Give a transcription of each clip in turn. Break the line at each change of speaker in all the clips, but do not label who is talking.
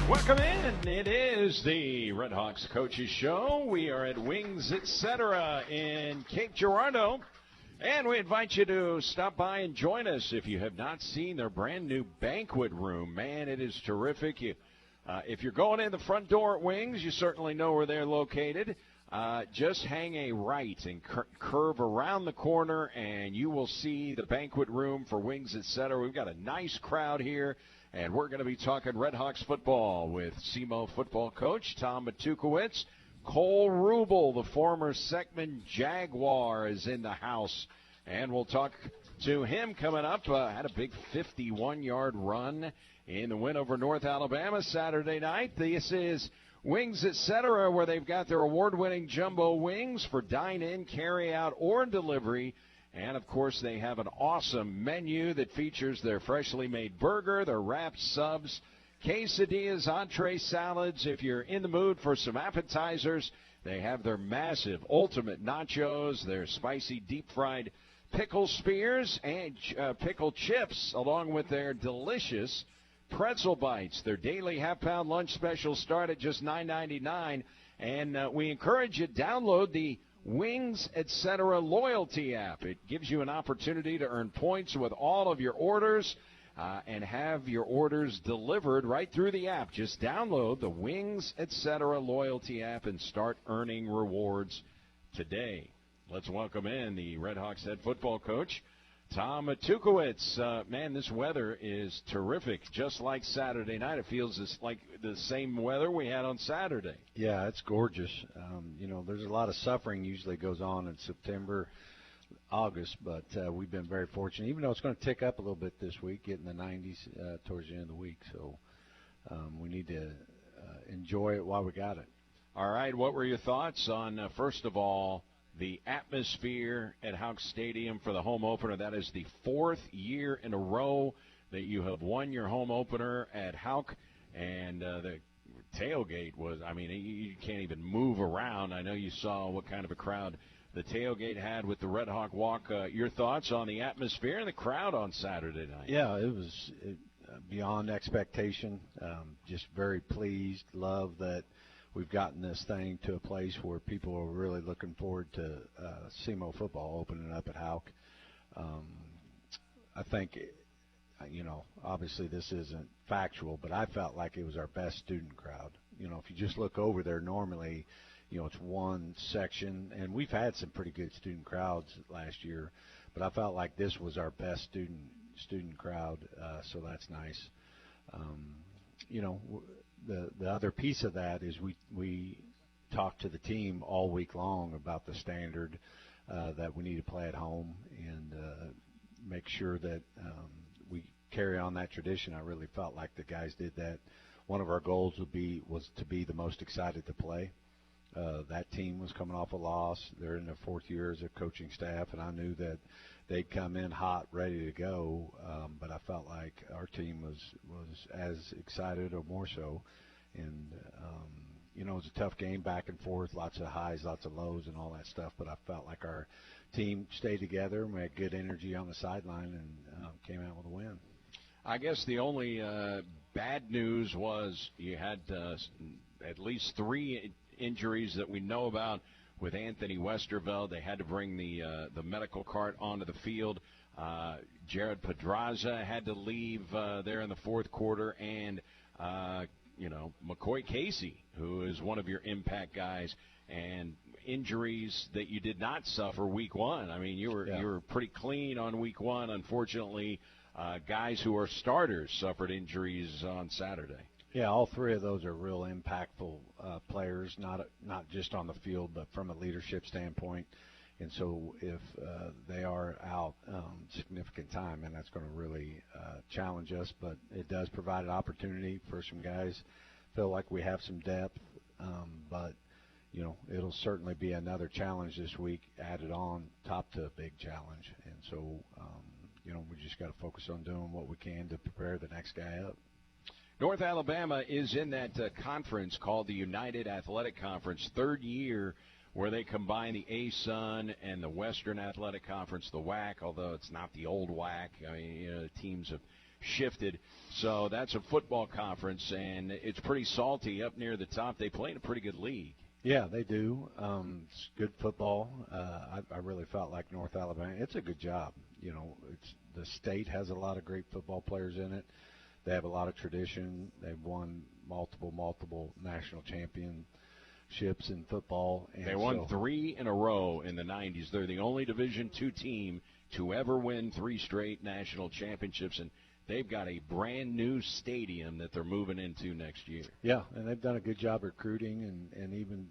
Welcome in. It is the Red Hawks Coaches Show. We are at Wings Etc. in Cape Girardeau. And we invite you to stop by and join us if you have not seen their brand new banquet room. Man, it is terrific. If you're going in the front door at Wings, you certainly know where they're located. Just hang a right and curve around the corner, and you will see the banquet room for Wings Etc. We've got a nice crowd here. And we're going to be talking Red Hawks football with SEMO football coach Tom Matukowicz. Cole Rubel, the former Seckman Jaguar, is in the house. And we'll talk to him coming up. Had a big 51-yard run in the win over North Alabama Saturday night. This is Wings Etc., where they've got their award-winning jumbo wings for dine-in, carry-out, or delivery. And, of course, they have an awesome menu that features their freshly made burger, their wrapped subs, quesadillas, entree salads. If you're in the mood for some appetizers, they have their massive ultimate nachos, their spicy deep-fried pickle spears, and pickle chips, along with their delicious pretzel bites. Their daily half-pound lunch specials start at just $9.99. And we encourage you to download the Wings Etc. loyalty app. It gives you an opportunity to earn points with all of your orders and have your orders delivered right through the app. Just download the Wings Etc. loyalty app and start earning rewards today. Let's welcome in the Red Hawks head football coach, Tom Matukowicz. Man, this weather is terrific. Just like Saturday night, it feels like the same weather we had on Saturday.
Yeah, it's gorgeous. There's a lot of suffering usually goes on in September, August, but we've been very fortunate, even though it's going to tick up a little bit this week, getting the 90s towards the end of the week. So we need to enjoy it while we got it.
All right, what were your thoughts on, first of all, the atmosphere at Houck Stadium for the home opener? That is the fourth year in a row that you have won your home opener at Houck. And the tailgate was, you can't even move around. I know you saw what kind of a crowd the tailgate had with the Red Hawk Walk. Your thoughts on the atmosphere and the crowd on Saturday night?
Yeah, it was beyond expectation. Just very pleased, love that we've gotten this thing to a place where people are really looking forward to SEMO football opening up at Houck. I think, obviously this isn't factual, but I felt like it was our best student crowd. If you just look over there normally, it's one section, and we've had some pretty good student crowds last year, but I felt like this was our best student crowd, so that's nice. The other piece of that is we talked to the team all week long about the standard that we need to play at home and make sure that we carry on that tradition. I really felt like the guys did that. One of our goals was to be the most excited to play. That team was coming off a loss. They're in their fourth year as a coaching staff, and I knew that they'd come in hot, ready to go. But I felt like our team was as excited or more so. And, it was a tough game, back and forth, lots of highs, lots of lows and all that stuff. But I felt like our team stayed together. We had good energy on the sideline and came out with a win.
I guess the only bad news was you had at least 3 injuries that we know about with Anthony Westerveld. They had to bring the medical cart onto the field. Jared Pedraza had to leave there in the fourth quarter, and McCoy Casey, who is one of your impact guys, and injuries that you did not suffer week one. You were pretty clean on week one. Unfortunately, guys who are starters suffered injuries on Saturday.
Yeah, all 3 of those are real impactful players, not just on the field, but from a leadership standpoint. And so if they are out significant time, and that's going to really challenge us, but it does provide an opportunity for some guys. Feel like we have some depth, but it'll certainly be another challenge this week added on top to a big challenge. And so we just got to focus on doing what we can to prepare the next guy up.
North Alabama is in that conference called the United Athletic Conference, third year where they combine the ASUN and the Western Athletic Conference, the WAC, although it's not the old WAC. The teams have shifted. So that's a football conference, and it's pretty salty up near the top. They play in a pretty good league.
Yeah, they do. It's good football. I really felt like North Alabama. It's a good job. You know, the state has a lot of great football players in it. They have a lot of tradition. They've won multiple national championships in football. And
they won 3 in a row in the 90s. They're the only Division II team to ever win 3 straight national championships, and they've got a brand-new stadium that they're moving into next year.
Yeah, and they've done a good job recruiting, and even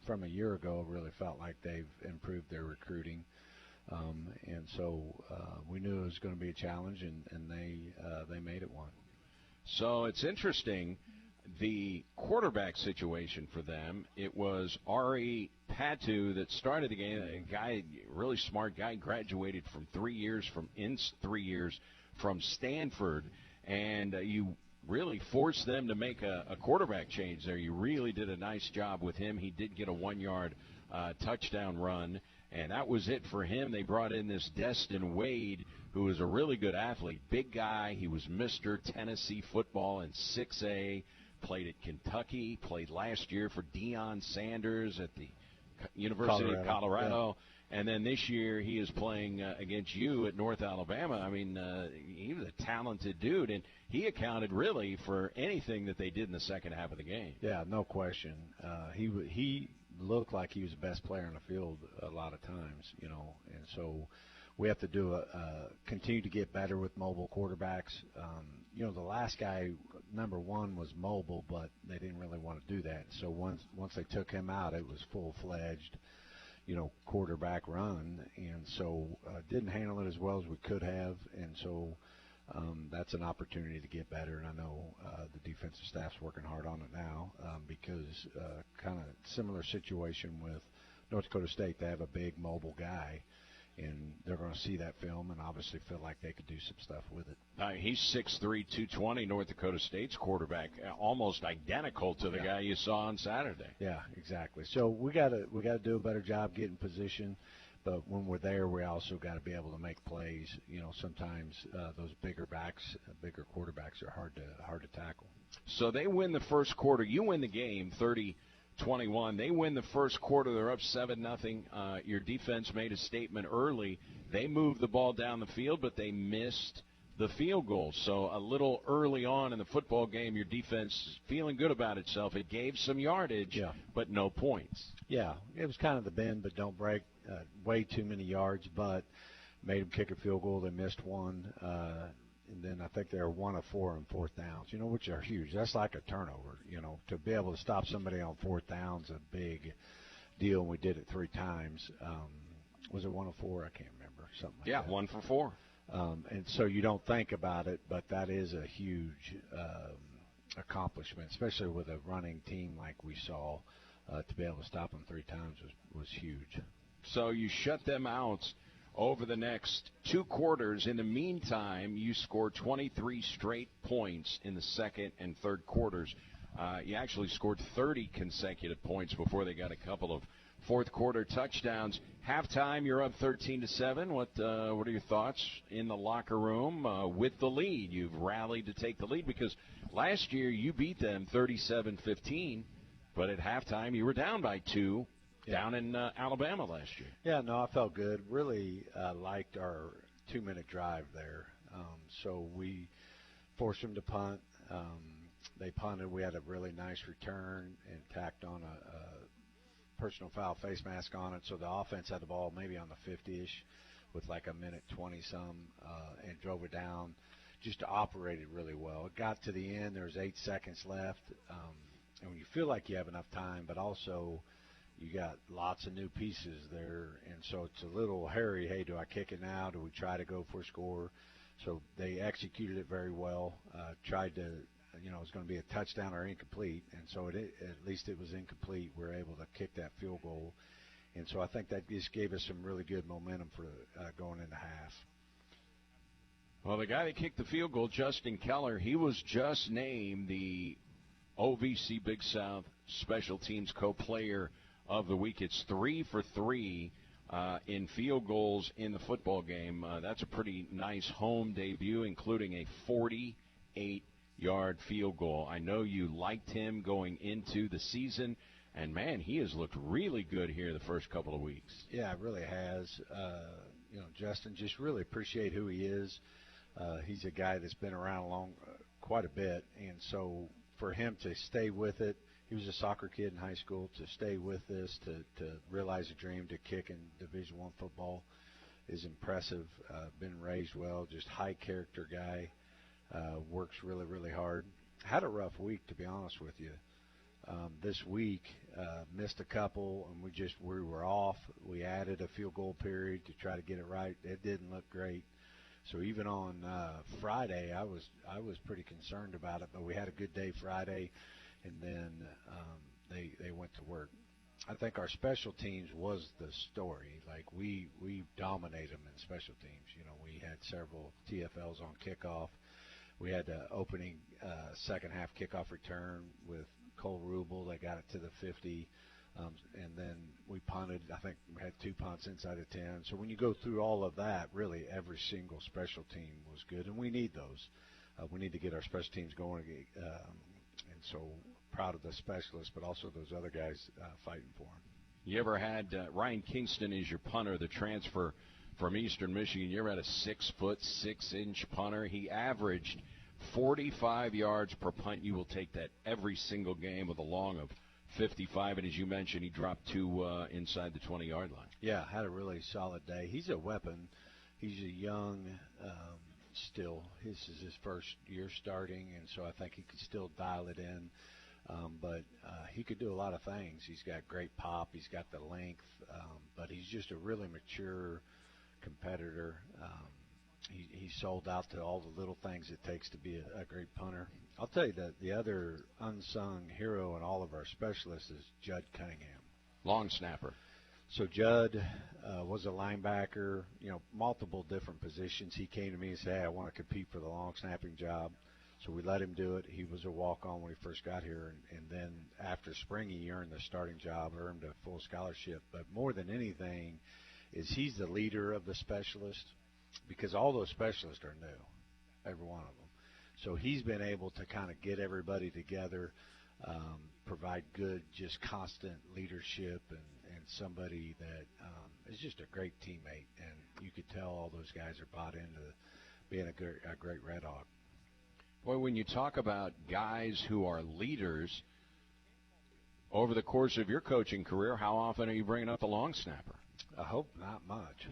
from a year ago, really felt like they've improved their recruiting. And so we knew it was going to be a challenge, and they made it one.
So it's interesting, the quarterback situation for them. It was Ari Patu that started the game, a guy, really smart guy, graduated from 3 years from Stanford, and you really forced them to make a quarterback change there. You really did a nice job with him. He did get a 1-yard touchdown run, and that was it for him. They brought in this Destin Wade, who is a really good athlete, big guy. He was Mr. Tennessee football in 6A, played at Kentucky, played last year for Deion Sanders at the University of Colorado. Yeah. And then this year he is playing against you at North Alabama. I mean, he was a talented dude, and he accounted really for anything that they did in the second half of the game.
Yeah, no question. He looked like he was the best player on the field a lot of times, you know, and so we have to continue to get better with mobile quarterbacks. You know, the last guy, number 1, was mobile, but they didn't really want to do that. So once they took him out, it was full-fledged, you know, quarterback run, and so didn't handle it as well as we could have, and so that's an opportunity to get better, and I know the defensive staff's working hard on it now because kind of similar situation with North Dakota State. They have a big mobile guy, and they're going to see that film and obviously feel like they could do some stuff with it.
He's 6'3", 220, North Dakota State's quarterback, almost identical to the guy you saw on Saturday.
Yeah, exactly. So we got to do a better job getting position, but when we're there, we also got to be able to make plays. You know, sometimes those bigger quarterbacks are hard to tackle.
So they win the first quarter. You win the game, 30-21. They win the first quarter. They're up 7-0. Your defense made a statement early. They moved the ball down the field, but they missed the field goal. So a little early on in the football game, your defense feeling good about itself. It gave some yardage, but no points.
Yeah, it was kind of the bend but don't break. Way too many yards, but made them kick a field goal. They missed one. And then I think they were 1 of 4 on 4th downs, you know, which are huge. That's like a turnover, you know. To be able to stop somebody on 4th down is a big deal, and we did it 3 times. Was it 1 of 4? I can't remember. Something like that.
1 for 4.
And so you don't think about it, but that is a huge accomplishment, especially with a running team like we saw. To be able to stop them 3 times was huge.
So you shut them out over the next 2 quarters. In the meantime, you scored 23 straight points in the second and third quarters. You actually scored 30 consecutive points before they got a couple of fourth quarter touchdowns. Halftime, you're up 13-7. What are your thoughts in the locker room with the lead? You've rallied to take the lead because last year you beat them 37-15, but at halftime you were down by 2. Down in Alabama last year. Yeah,
no, I felt good. Really liked our 2-minute drive there. So we forced them to punt. They punted. We had a really nice return and tacked on a personal foul face mask on it. So the offense had the ball maybe on the 50-ish with like a minute 20-some and drove it down. Just operated really well. It got to the end. There was 8 seconds left. And when you feel like you have enough time, but also – you got lots of new pieces there, and so it's a little hairy. Hey, do I kick it now? Do we try to go for a score? So they executed it very well. Tried to, you know, it was going to be a touchdown or incomplete, and so at least it was incomplete. We were able to kick that field goal, and so I think that just gave us some really good momentum for going into half.
Well, the guy that kicked the field goal, Justin Keller, he was just named the OVC Big South Special Teams Co-Player of the week. It's 3 for 3 in field goals in the football game. That's a pretty nice home debut, including a 48-yard field goal. I know you liked him going into the season, and, man, he has looked really good here the first couple of weeks.
Yeah, it really has. Justin, just really appreciate who he is. He's a guy that's been around quite a bit, and so for him to stay with it, he was a soccer kid in high school, to stay with this, to realize a dream to kick in Division I football is impressive. Been raised well, just high character guy, works really, really hard. Had a rough week, to be honest with you. This week, missed a couple, and we were off. We added a field goal period to try to get it right. It didn't look great. So even on Friday, I was pretty concerned about it, but we had a good day Friday, and then they went to work. I think our special teams was the story. Like, we dominated them in special teams. We had several TFLs on kickoff. We had the opening second half kickoff return with Cole Rubel. They got it to the 50, and then we punted. I think we had 2 punts inside the 10. So when you go through all of that, really every single special team was good, and we need those. We need to get our special teams going, and so proud of the specialists, but also those other guys fighting for them.
You ever had Ryan Kingston as your punter, the transfer from Eastern Michigan? You ever had a 6-foot, 6-inch punter? He averaged 45 yards per punt. You will take that every single game with a long of 55. And as you mentioned, he dropped 2 inside the 20-yard line.
Yeah, had a really solid day. He's a weapon. He's a young still. This is his first year starting, and so I think he could still dial it in. But he could do a lot of things. He's got great pop. He's got the length. But he's just a really mature competitor. He sold out to all the little things it takes to be a great punter. I'll tell you that the other unsung hero in all of our specialists is Judd Cunningham.
Long snapper.
So Judd was a linebacker, multiple different positions. He came to me and said, hey, I want to compete for the long snapping job. So we let him do it. He was a walk-on when he first got here, and then after spring he earned the starting job, earned a full scholarship. But more than anything is he's the leader of the specialists, because all those specialists are new, every one of them. So he's been able to kind of get everybody together, provide good, just constant leadership, and somebody that is just a great teammate. And you could tell all those guys are bought into being a great Red Hawk.
Boy, when you talk about guys who are leaders, over the course of your coaching career, how often are you bringing up the long snapper?
I hope not much.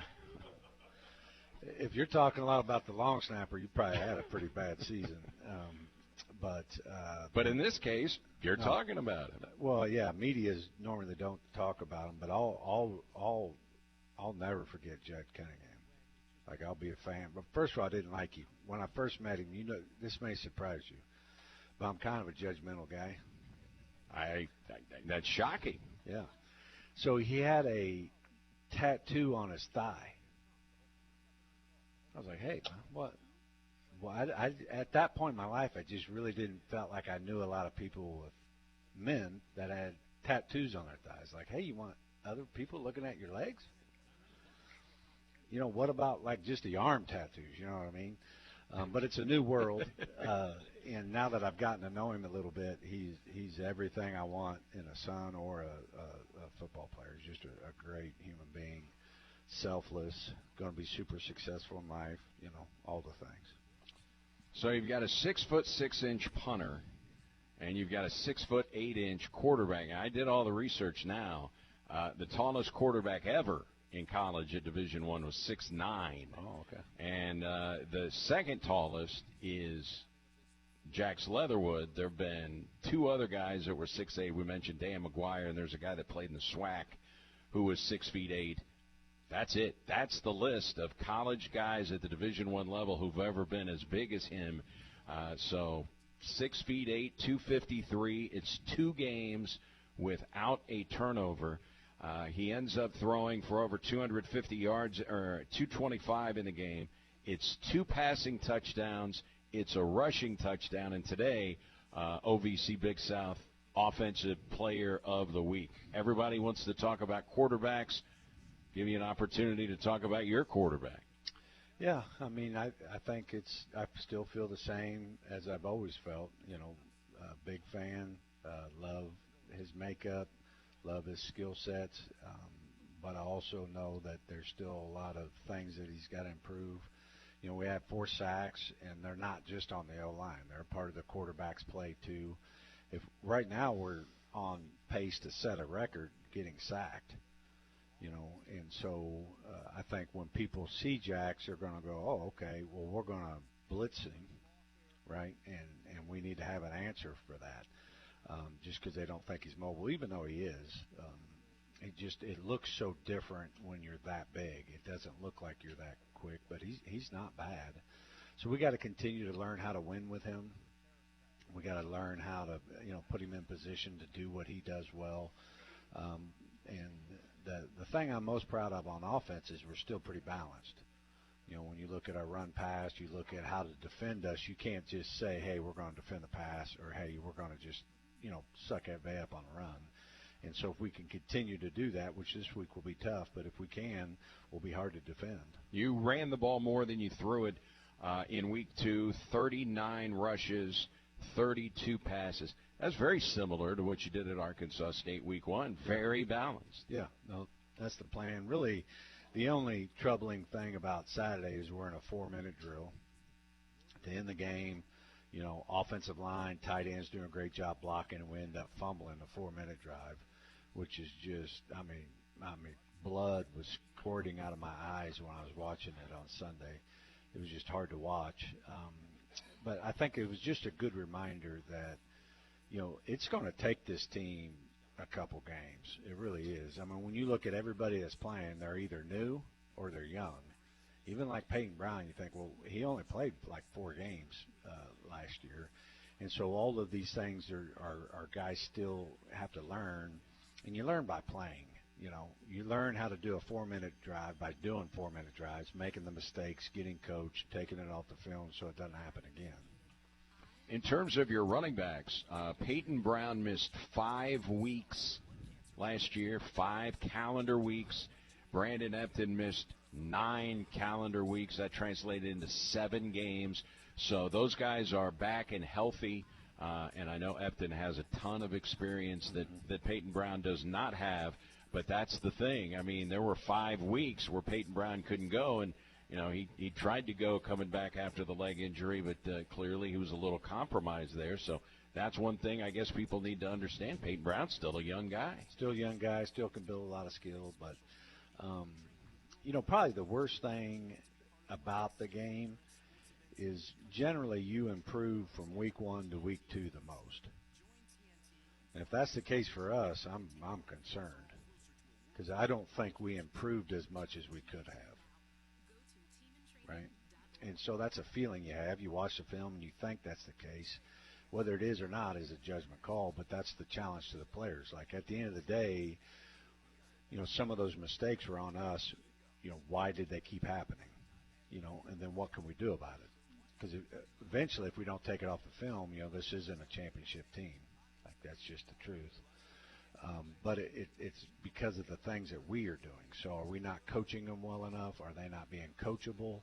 If you're talking a lot about the long snapper, you probably had a pretty bad season. But
in this case, you're talking about it.
Well, yeah, medias normally don't talk about him, but I'll never forget Judd Cunningham. Like, I'll be a fan. But first of all, I didn't like him. When I first met him, this may surprise you, but I'm kind of a judgmental guy.
That's shocking.
Yeah. So he had a tattoo on his thigh. I was like, hey, what? Well, I at that point in my life, I just really didn't felt like I knew a lot of people with men that had tattoos on their thighs. Like, hey, you want other people looking at your legs? What about like just the arm tattoos? You know what I mean? But it's a new world, and now that I've gotten to know him a little bit, he's everything I want in a son or a football player. He's just a great human being, selfless, going to be super successful in life. All the things.
So you've got a 6-foot 6-inch punter, and you've got a 6-foot 8-inch quarterback. I did all the research now. The tallest quarterback ever in college at Division I was 6'9".
Oh, okay.
And the second tallest is Jax Leatherwood. There have been 2 other guys that were 6'8". We mentioned Dan McGuire, and there's a guy that played in the SWAC who was 6'8". That's it. That's the list of college guys at the Division I level who've ever been as big as him. So 6'8", 253. It's 2 games without a turnover. He ends up throwing for over 250 yards, or 225 in the game. It's 2 passing touchdowns. It's a rushing touchdown. And today, OVC Big South Offensive Player of the Week. Everybody wants to talk about quarterbacks. give you an opportunity to talk about your quarterback.
Yeah, I mean, I think I still feel the same as I've always felt. You know, big fan, love his makeup, love his skill sets, but I also know that there's still a lot of things that he's got to improve. You know, we have 4 sacks, and they're not just on the O-line. They're part of the quarterback's play, too. If right now we're on pace to set a record getting sacked, you know, and so I think when people see Jax, they're going to go, oh, okay, well, we're going to blitz him, right? And we need to have an answer for that, just because they don't think he's mobile, even though he is. It looks so different when you're that big. It doesn't look like you're that quick, but he's not bad. So we got to continue to learn how to win with him. We got to learn how to, you know, put him in position to do what he does well. And the thing I'm most proud of on offense is we're still pretty balanced. You know, when you look at our run pass, you look at how to defend us, you can't just say, hey, we're going to defend the pass, or hey, we're going to just, you know, suck that bay up on a run. And so if we can continue to do that, which this week will be tough, but if we can, we'll be hard to defend.
You ran the ball more than you threw it in week 2, 39 rushes, 32 passes. That's very similar to what you did at Arkansas State week 1. Very balanced.
Yeah, no, that's the plan. Really, the only troubling thing about Saturday is we're in a 4-minute drill to end the game. You know, offensive line, tight ends doing a great job blocking, and we end up fumbling a 4-minute drive, which is just, I mean, blood was squirting out of my eyes when I was watching it on Sunday. It was just hard to watch. But I think it was just a good reminder that, you know, it's going to take this team a couple games. It really is. I mean, when you look at everybody that's playing, they're either new or they're young. Even like Peyton Brown, you think, well, he only played like 4 games last year. And so all of these things are guys still have to learn, and you learn by playing. You know, you learn how to do a 4-minute drive by doing 4-minute drives, making the mistakes, getting coached, taking it off the film so it doesn't happen again.
In terms of your running backs, Peyton Brown missed 5 weeks last year, 5 calendar weeks. Brandon Epton missed 9 calendar weeks. That translated into 7 games. So those guys are back and healthy. And I know Epton has a ton of experience that Peyton Brown does not have. But that's the thing. I mean, there were 5 weeks where Peyton Brown couldn't go, and you know he tried to go coming back after the leg injury, but clearly he was a little compromised there. So that's one thing I guess people need to understand. Peyton Brown's still a young guy.
Still a young guy, still can build a lot of skill. But, you know, probably the worst thing about the game is generally you improve from week 1 to week 2 the most. And if that's the case for us, I'm concerned. Because I don't think we improved as much as we could have, right? And so that's a feeling you have. You watch the film and you think that's the case. Whether it is or not is a judgment call, but that's the challenge to the players. Like at the end of the day, you know, some of those mistakes were on us. You know, why did they keep happening? You know, and then what can we do about it? Because eventually if we don't take it off the film, you know, this isn't a championship team. Like that's just the truth. But it's because of the things that we are doing. So are we not coaching them well enough? Are they not being coachable?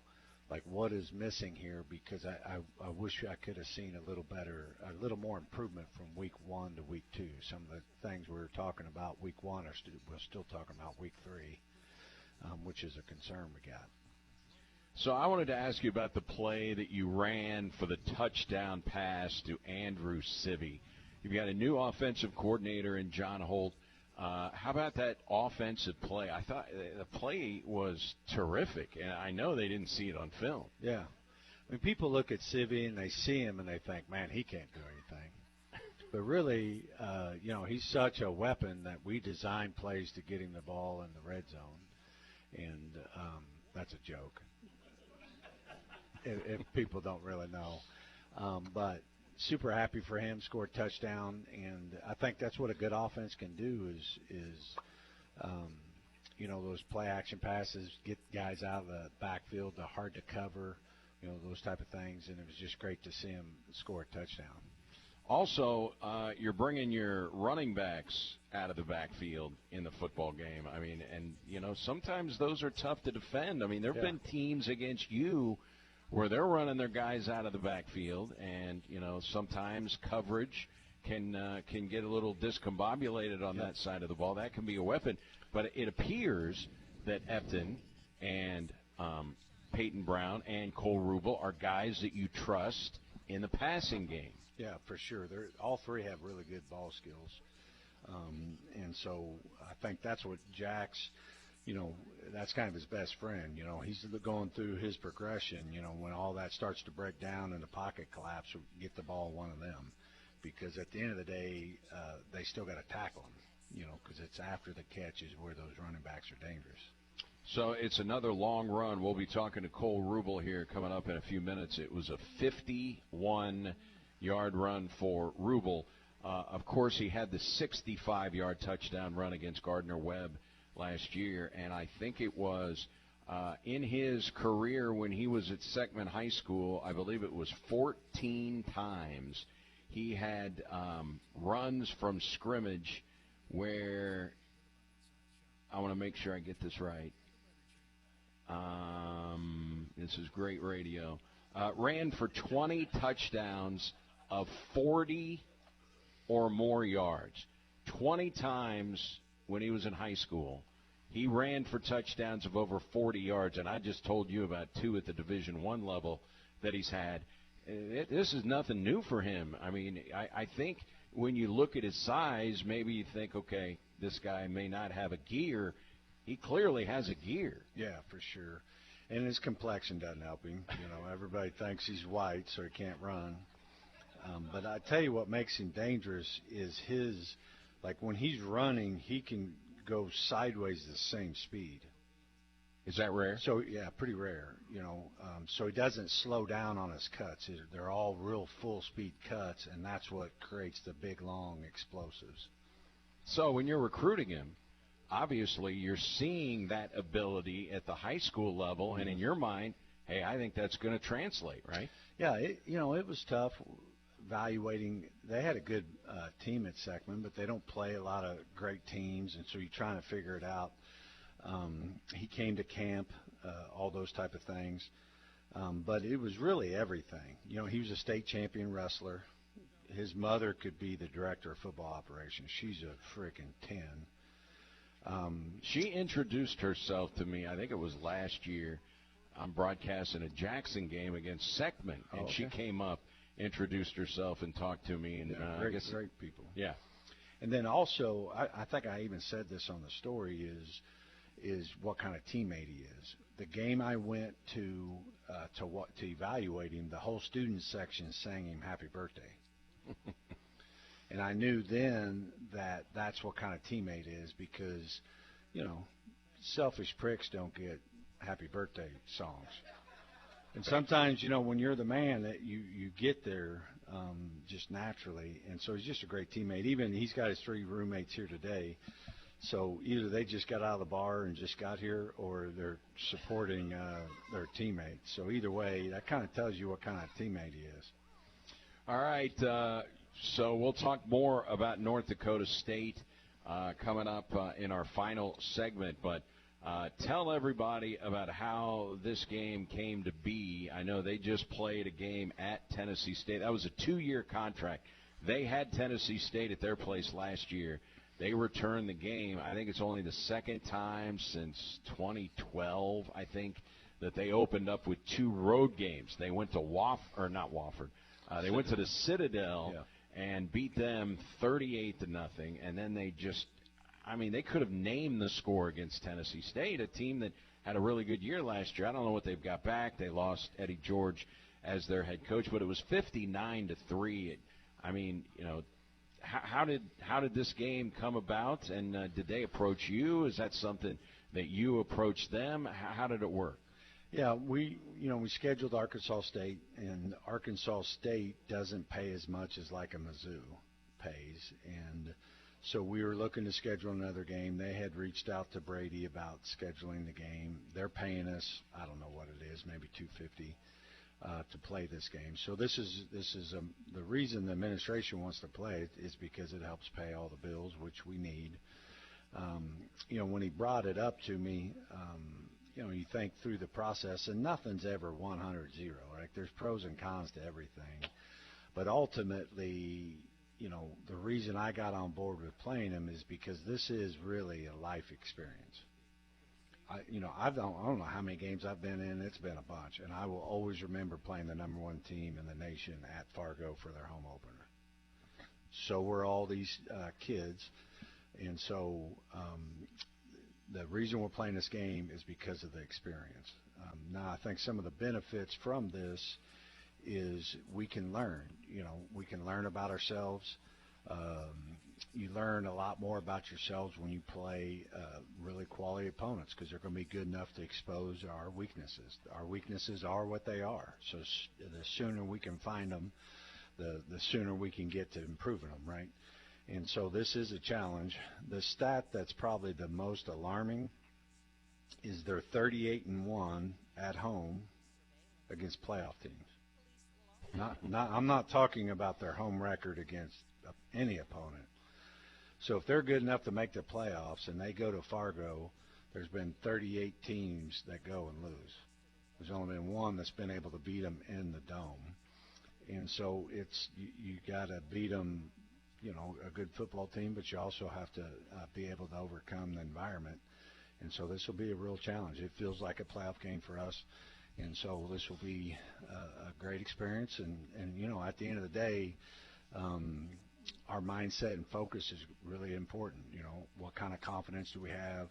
Like what is missing here? Because I wish I could have seen a little more improvement from week 1 to week 2. Some of the things we were talking about week 1 we're still talking about week 3, which is a concern we got.
So I wanted to ask you about the play that you ran for the touchdown pass to Andrew Sivvy. You've got a new offensive coordinator in John Holt. How about that offensive play? I thought the play was terrific, and I know they didn't see it on film.
Yeah. I mean, people look at Sivvy and they see him and they think, man, he can't do anything. But really, you know, he's such a weapon that we design plays to get him the ball in the red zone. And that's a joke if people don't really know. But super happy for him, scored a touchdown, and I think that's what a good offense can do is you know, those play action passes, get guys out of the backfield, the hard to cover, you know, those type of things, and it was just great to see him score a touchdown.
Also, you're bringing your running backs out of the backfield in the football game. I mean, and, sometimes those are tough to defend. I mean, there have been teams against you where they're running their guys out of the backfield, and, sometimes coverage can get a little discombobulated on that side of the ball. That can be a weapon. But it appears that Epton and Peyton Brown and Cole Rubel are guys that you trust in the passing game.
Yeah, for sure. All three have really good ball skills. And so I think that's what Jack's, that's kind of his best friend. He's going through his progression, when all that starts to break down and the pocket collapse, get the ball one of them. Because at the end of the day, they still got to tackle him, because it's after the catch is where those running backs are dangerous.
So it's another long run. We'll be talking to Cole Rubel here coming up in a few minutes. It was a 51-yard run for Rubel. Of course, he had the 65-yard touchdown run against Gardner-Webb last year, and I think it was in his career when he was at Seckman High School, I believe it was 14 times he had runs from scrimmage where, I want to make sure I get this right. This is great radio. Ran for 20 touchdowns of 40 or more yards. 20 times when he was in high school, he ran for touchdowns of over 40 yards, and I just told you about 2 at the Division I level that he's had. This is nothing new for him. I mean, I think when you look at his size, maybe you think, okay, this guy may not have a gear. He clearly has a gear.
Yeah, for sure. And his complexion doesn't help him. Everybody thinks he's white, so he can't run. But I tell you what makes him dangerous is when he's running, he can go sideways the same speed.
Is that rare?
So, yeah, pretty rare, so he doesn't slow down on his cuts. They're all real full-speed cuts, and that's what creates the big, long explosives.
So when you're recruiting him, obviously you're seeing that ability at the high school level, and in your mind, hey, I think that's going to translate, right?
Yeah, it was tough evaluating. They had a good team at Seckman, but they don't play a lot of great teams, and so you're trying to figure it out. He came to camp, all those type of things. But it was really everything. He was a state champion wrestler. His mother could be the director of football operations. She's a freaking 10.
She introduced herself to me, I think it was last year. I'm broadcasting a Jackson game against Seckman, and she came up, introduced herself, and talked to me. And
great people.
Yeah.
And then also, I think I even said this on the story, is what kind of teammate he is. The game I went to evaluate him, the whole student section sang him happy birthday. And I knew then that that's what kind of teammate is because, selfish pricks don't get happy birthday songs. And sometimes, when you're the man, that you get there just naturally. And so he's just a great teammate. Even he's got his 3 roommates here today. So either they just got out of the bar and just got here, or they're supporting their teammates. So either way, that kind of tells you what kind of teammate he is.
All right. So we'll talk more about North Dakota State coming up in our final segment. But tell everybody about how this game came to be. I know they just played a game at Tennessee State. That was a 2-year contract. They had Tennessee State at their place last year. They returned the game. I think it's only the second time since 2012, I think, that they opened up with 2 road games. They went to they went to the Citadel and beat them 38-0, and then they they could have named the score against Tennessee State, a team that had a really good year last year. I don't know what they've got back. They lost Eddie George as their head coach, but it was 59-3. How did this game come about, and did they approach you? Is that something that you approached them? How did it work?
Yeah, we scheduled Arkansas State, and Arkansas State doesn't pay as much as like a Mizzou pays, and so we were looking to schedule another game. They had reached out to Brady about scheduling the game. They're paying us, I don't know what it is, maybe $250. to play this game. So this is the reason the administration wants to play it is because it helps pay all the bills, which we need. When he brought it up to me, you think through the process, and nothing's ever 100-0. Right? There's pros and cons to everything. But ultimately, the reason I got on board with playing him is because this is really a life experience. I don't know how many games I've been in. It's been a bunch. And I will always remember playing the number one team in the nation at Fargo for their home opener. So were all these kids. And so the reason we're playing this game is because of the experience. Now, I think some of the benefits from this is we can learn. We can learn about ourselves. You learn a lot more about yourselves when you play really quality opponents because they're going to be good enough to expose our weaknesses. Our weaknesses are what they are. So the sooner we can find them, the sooner we can get to improving them, right? And so this is a challenge. The stat that's probably the most alarming is they're 38-1 at home against playoff teams. I'm not talking about their home record against any opponent. So if they're good enough to make the playoffs and they go to Fargo, there's been 38 teams that go and lose. There's only been one that's been able to beat them in the dome. And so you got to beat them, a good football team, but you also have to be able to overcome the environment. And so this will be a real challenge. It feels like a playoff game for us. And so this will be a great experience. And at the end of the day, our mindset and focus is really important. What kind of confidence do we have?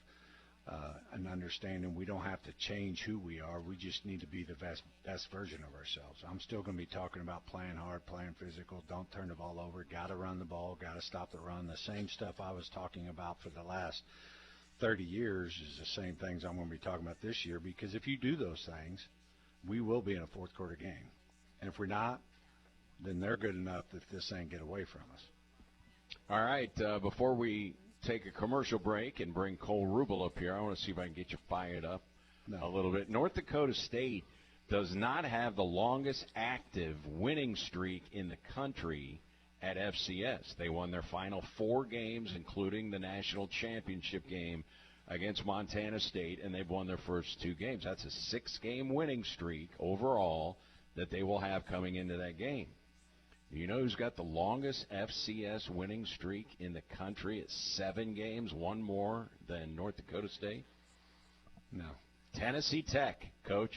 And understanding we don't have to change who we are. We just need to be the best version of ourselves. I'm still going to be talking about playing hard, playing physical, don't turn the ball over, got to run the ball, got to stop the run. The same stuff I was talking about for the last 30 years is the same things I'm going to be talking about this year, because if you do those things, we will be in a fourth quarter game. And if we're not, then they're good enough that this ain't get away from us.
All right, before we take a commercial break and bring Cole Rubel up here, I want to see if I can get you fired up a little bit. North Dakota State does not have the longest active winning streak in the country at FCS. They won their final 4 games, including the national championship game against Montana State, and they've won their first 2 games. That's a 6-game winning streak overall that they will have coming into that game. You know who's got the longest FCS winning streak in the country at 7 games, 1 more than North Dakota State?
No.
Tennessee Tech, Coach.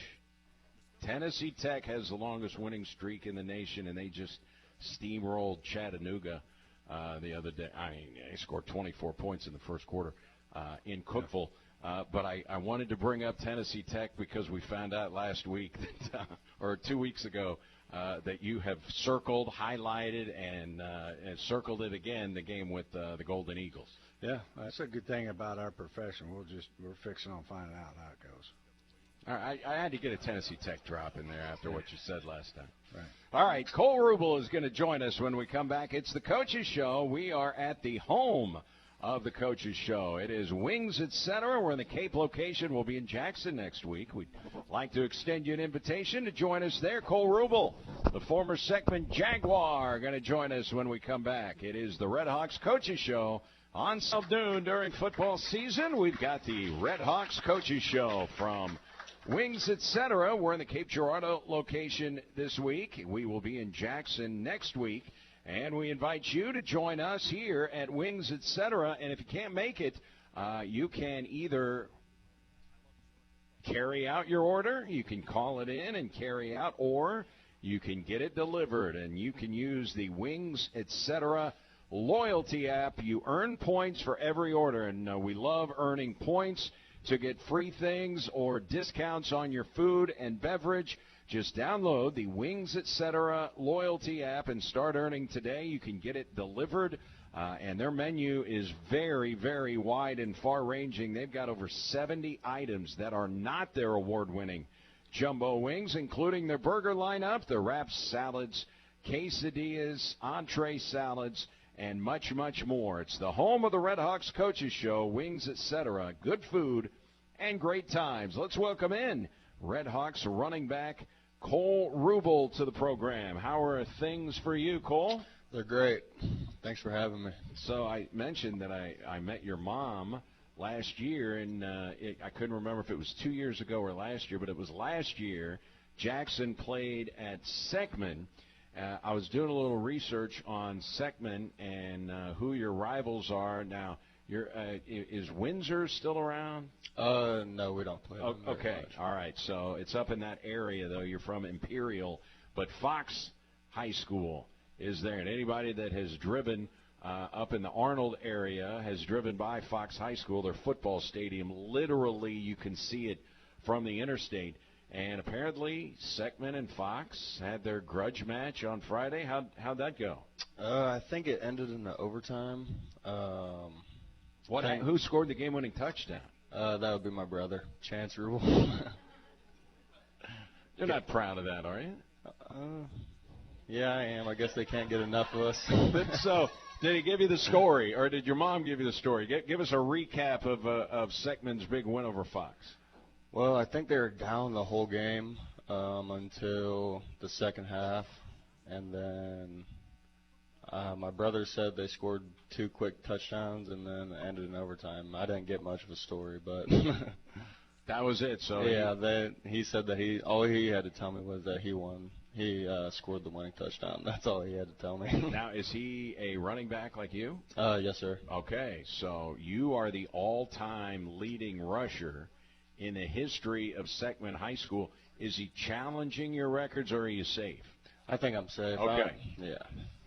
Tennessee Tech has the longest winning streak in the nation, and they just steamrolled Chattanooga the other day. I mean, they scored 24 points in the first quarter in Cookeville. But I wanted to bring up Tennessee Tech because we found out last week, or 2 weeks ago, that you have circled, highlighted, and circled it again, the game with the Golden Eagles.
Yeah, that's a good thing about our profession. We're fixing on finding out how it goes.
All right, I had to get a Tennessee Tech drop in there after what you said last time.
Right.
All right, Cole Rubel is going to join us when we come back. It's the Coaches Show. We are at the home of the Coaches Show. It is Wings, Etc. We're in the Cape location. We'll be in Jackson next week. We'd like to extend you an invitation to join us there. Cole Rubel, the former Seckman Jaguar, going to join us when we come back. It is the Red Hawks Coaches Show on South Dune during football season. We've got the Red Hawks Coaches Show from Wings, Etc. We're in the Cape Girardeau location this week. We will be in Jackson next week. And we invite you to join us here at Wings, Etc. And if you can't make it, you can either carry out your order, you can call it in and carry out, or you can get it delivered. And you can use the Wings, Etc. loyalty app. You earn points for every order, and we love earning points to get free things or discounts on your food and beverage. Just download the Wings, Etc. loyalty app and start earning today. You can get it delivered, and their menu is very, very wide and far-ranging. They've got over 70 items that are not their award-winning jumbo wings, including their burger lineup, their wraps, salads, quesadillas, entree salads, and much, much more. It's the home of the Red Hawks Coaches Show, Wings, Etc. Good food and great times. Let's welcome in Red Hawks running back Cole Rubel to the program. How are things for you, Cole?
They're great. Thanks for having me.
So I mentioned that I met your mom last year, and I couldn't remember if it was 2 years ago or last year, but it was last year. Jackson played at Seckman. I was doing a little research on Seckman and who your rivals are. Now, is Windsor still around?
No, we don't play them very
Okay,
much.
all right. So it's up in that area, though. You're from Imperial, but Fox High School is there. And anybody that has driven up in the Arnold area has driven by Fox High School, their football stadium. Literally, you can see it from the interstate. And apparently, Seckman and Fox had their grudge match on Friday. How'd that go?
I think it ended in the overtime.
Who scored the game-winning touchdown?
That would be my brother, Chance Rubel.
You're not proud of that, are you?
Yeah, I am. I guess they can't get enough of us.
So, did he give you the story, or did your mom give you the story? Give us a recap of Seckman's big win over Fox.
Well, I think they were down the whole game until the second half, and then my brother said they scored 2 quick touchdowns and then ended in overtime. I didn't get much of a story, but
that was it. So
yeah, he said that all he had to tell me was that he won. He scored the winning touchdown. That's all he had to tell me.
Now, is he a running back like you?
Yes, sir.
Okay, so you are the all-time leading rusher in the history of Seckman High School. Is he challenging your records, or are you safe?
I think I'm safe.
Okay.
Yeah.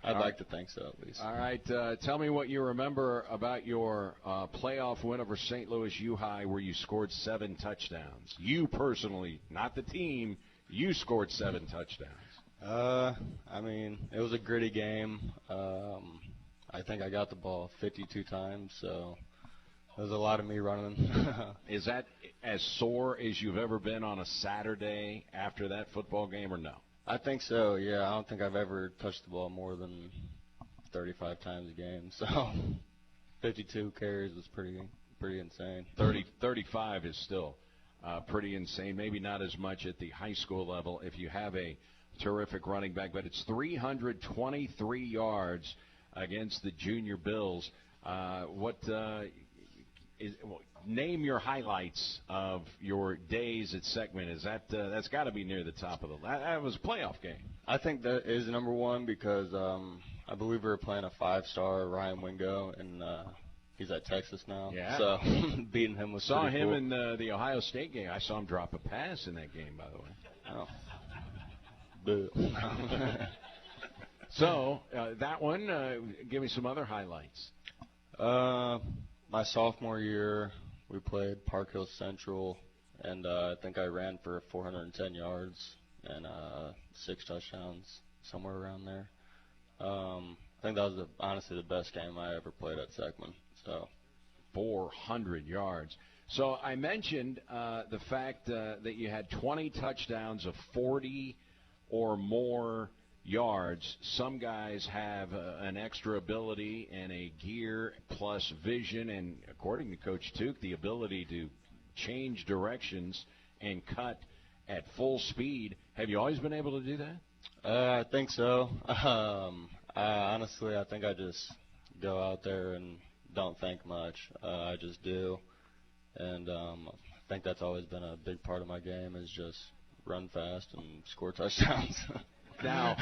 I'd like to think so, at least.
All right. Tell me what you remember about your playoff win over St. Louis U-High, where you scored 7 touchdowns. You personally, not the team, you scored 7 touchdowns.
I mean, it was a gritty game. I think I got the ball 52 times, so there's a lot of me running.
Is that as sore as you've ever been on a Saturday after that football game, or no?
I think so, yeah. I don't think I've ever touched the ball more than 35 times a game. So 52 carries was pretty insane.
35 is still pretty insane. Maybe not as much at the high school level if you have a terrific running back, but it's 323 yards against the Junior Bills. Name your highlights of your days at Seckman. Is that's got to be near the top of the list? That was a playoff game.
I think that is number one because I believe we were playing a 5-star Ryan Wingo, and he's at Texas now.
Yeah.
So beating him was
saw
pretty
him
cool.
in the Ohio State game. I saw him drop a pass in that game, by the way.
Oh. Boo.
So that one. Give me some other highlights.
My sophomore year, we played Park Hill Central, and I think I ran for 410 yards and 6 touchdowns, somewhere around there. I think that was honestly the best game I ever played at Seckman. So
400 yards. So I mentioned the fact that you had 20 touchdowns of 40 or more yards. Some guys have an extra ability and a gear plus vision, and according to Coach Tuke, the ability to change directions and cut at full speed. Have you always been able to do that?
I think so. Honestly, I think I just go out there and don't think much. I just do. And I think that's always been a big part of my game is just run fast and score touchdowns.
Now,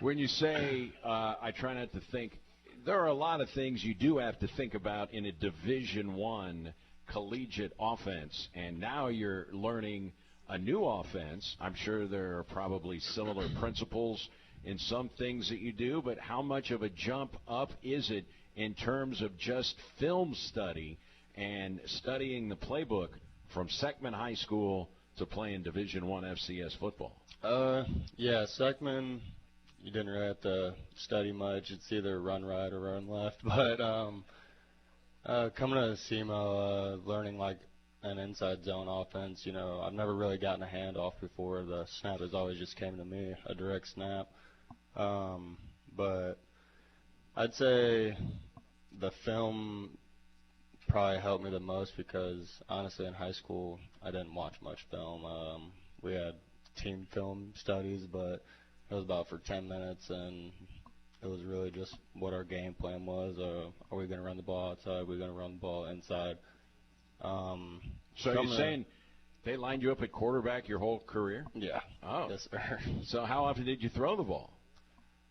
when you say I try not to think, there are a lot of things you do have to think about in a Division I collegiate offense, and now you're learning a new offense. I'm sure there are probably similar principles in some things that you do, but how much of a jump up is it in terms of just film study and studying the playbook from Seckman High School to playing Division I FCS football?
Yeah, Seckman, you didn't really have to study much. It's either run right or run left. But coming to SEMO, learning like an inside zone offense, you know, I've never really gotten a handoff before. The snap has always just came to me, a direct snap. But I'd say the film probably helped me the most because, honestly, in high school, I didn't watch much film. We had team film studies, but it was about for 10 minutes, and it was really just what our game plan was. Are we going to run the ball outside? Are we going to run the ball inside?
So you're saying they lined you up at quarterback your whole career?
Yeah.
Oh.
Yes, sir.
So how often did you throw the ball?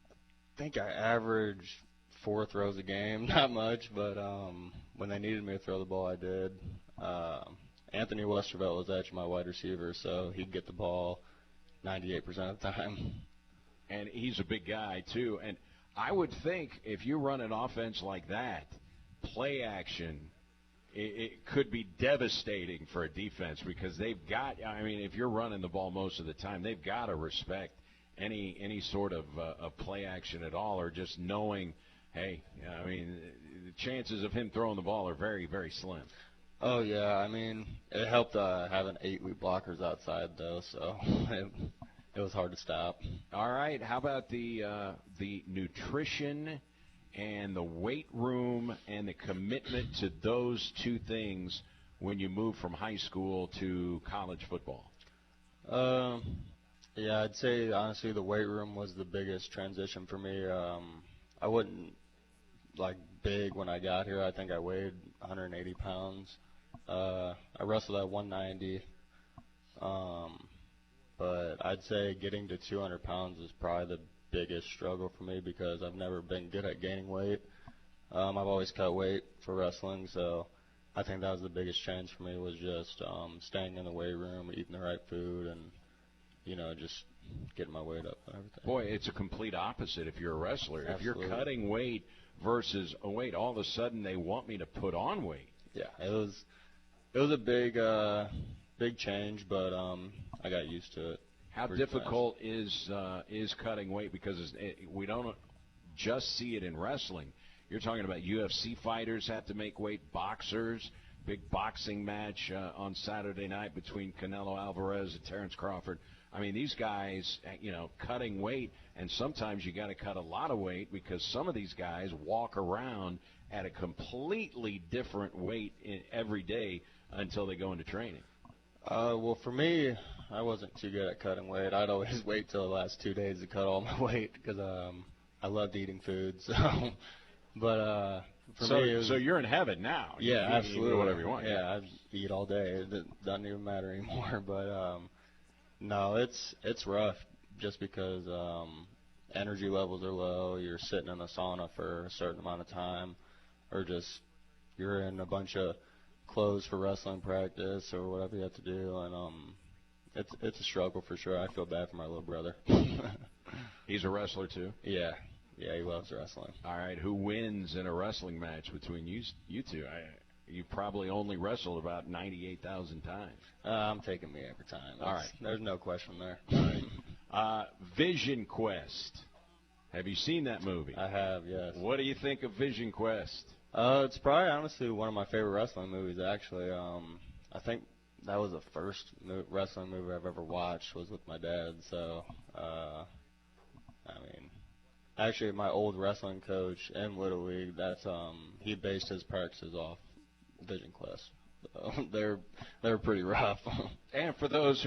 I think I averaged 4 throws a game. Not much, but when they needed me to throw the ball, I did. Anthony Westervelt was actually my wide receiver, so he'd get the ball 98% of the time.
And he's a big guy, too. And I would think if you run an offense like that, play action, it could be devastating for a defense because they've got, I mean, if you're running the ball most of the time, they've got to respect any sort of play action at all, or just knowing, hey, I mean, the chances of him throwing the ball are very, very slim.
Oh, yeah. I mean, it helped having 8 lead blockers outside, though, so it was hard to stop.
All right. How about the nutrition and the weight room and the commitment to those two things when you move from high school to college football?
Yeah, I'd say, honestly, the weight room was the biggest transition for me. I wasn't, big when I got here. I think I weighed 180 pounds. I wrestled at 190. But I'd say getting to 200 pounds is probably the biggest struggle for me because I've never been good at gaining weight. I've always cut weight for wrestling, so I think that was the biggest change for me was just staying in the weight room, eating the right food, and, just getting my weight up and everything.
Boy, it's a complete opposite if you're a wrestler.
Absolutely.
If you're cutting weight versus, all of a sudden they want me to put on weight.
Yeah, it was a big change, but I got used to it.
How difficult is cutting weight? Because we don't just see it in wrestling. You're talking about UFC fighters have to make weight, boxers, big boxing match on Saturday night between Canelo Alvarez and Terrence Crawford. I mean, these guys, cutting weight, and sometimes you got to cut a lot of weight because some of these guys walk around at a completely different weight every day until they go into training.
Well, for me, I wasn't too good at cutting weight. I'd always wait till the last 2 days to cut all my weight because I loved eating food. So, but for me, it was,
so you're in heaven now.
Yeah,
you
absolutely.
Eat whatever you want.
Yeah, I eat all day. It doesn't even matter anymore. But no, it's rough just because energy levels are low. You're sitting in a sauna for a certain amount of time, or just you're in a bunch of clothes for wrestling practice or whatever you have to do, and it's a struggle for sure. I feel bad for my little brother.
He's a wrestler too?
Yeah, he loves wrestling.
All right, who wins in a wrestling match between you two? You probably only wrestled about 98,000 times.
I'm taking me every time.
All right.
There's no question there.
All right. Vision Quest. Have you seen that movie?
I have, yes.
What do you think of Vision Quest?
It's probably, honestly, one of my favorite wrestling movies, actually. I think that was the first wrestling movie I've ever watched was with my dad. So, actually, my old wrestling coach in Little League, he based his practices off Vision Quest. So they're pretty rough.
And for those